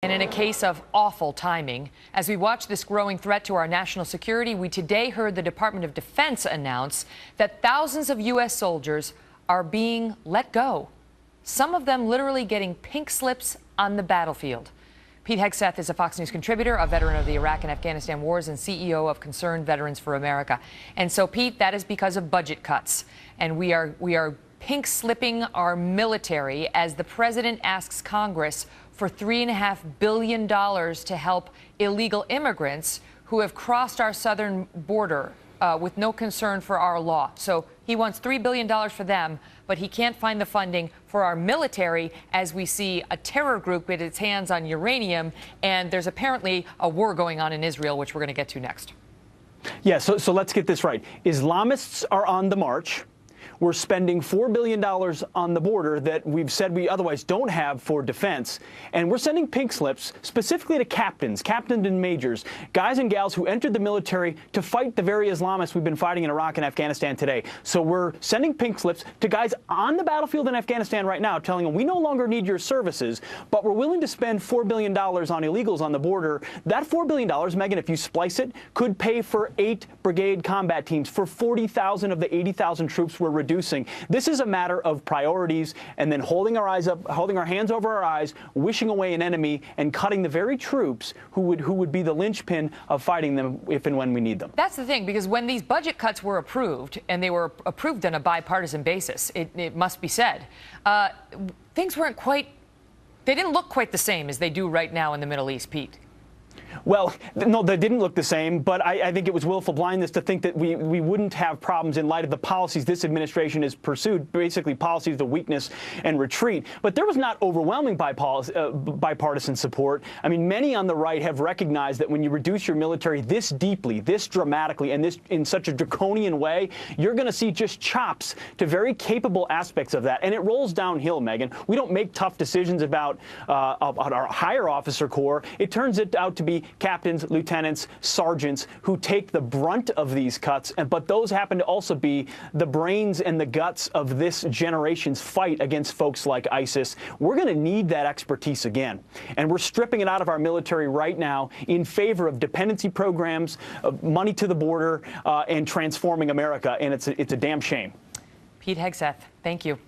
And in a case of awful timing, as we watch this growing threat to our national security, we today heard the Department of Defense announce that thousands of U.S. soldiers are being let go, some of them literally getting pink slips on the battlefield. Pete Hegseth is a Fox News contributor, a veteran of the Iraq and Afghanistan wars, and CEO of Concerned Veterans for America. And so, Pete, that is because of budget cuts. And we are pink slipping our military as the president asks Congress for $3.5 billion to help illegal immigrants who have crossed our southern border with no concern for our law. So he wants $3 billion for them, but he can't find the funding for our military as we see a terror group get its hands on uranium, and there's apparently a war going on in Israel, which we're going to get to next. Yeah, so let's get this right. Islamists are on the march. We're spending $4 billion on the border that we've said we otherwise don't have for defense. And we're sending pink slips specifically to captains and majors, guys and gals who entered the military to fight the very Islamists we've been fighting in Iraq and Afghanistan today. So we're sending pink slips to guys on the battlefield in Afghanistan right now, telling them we no longer need your services, but we're willing to spend $4 billion on illegals on the border. That $4 billion, Megyn, if you splice it, could pay for 8 brigade combat teams, for 40,000 of the 80,000 troops we're reducing. This is a matter of priorities and then holding our eyes up, holding our hands over our eyes, wishing away an enemy, and cutting the very troops who would be the linchpin of fighting them if and when we need them. That's the thing, because when these budget cuts were approved, and they were approved on a bipartisan basis, it must be said, things weren't quite, they didn't look quite the same as they do right now in the Middle East, Pete. Well, no, they didn't look the same, but I think it was willful blindness to think that we wouldn't have problems in light of the policies this administration has pursued, basically policies of weakness and retreat. But there was not overwhelming bipartisan support. I mean, many on the right have recognized that when you reduce your military this deeply, this dramatically, and this in such a draconian way, you're going to see just chops to very capable aspects of that. And it rolls downhill, Megyn. We don't make tough decisions about our higher officer corps. It turns it out to be captains, lieutenants, sergeants who take the brunt of these cuts, but those happen to also be the brains and the guts of this generation's fight against folks like ISIS. We're going to need that expertise again, and we're stripping it out of our military right now in favor of dependency programs, of money to the border, and transforming America, and it's a damn shame. Pete Hegseth, thank you.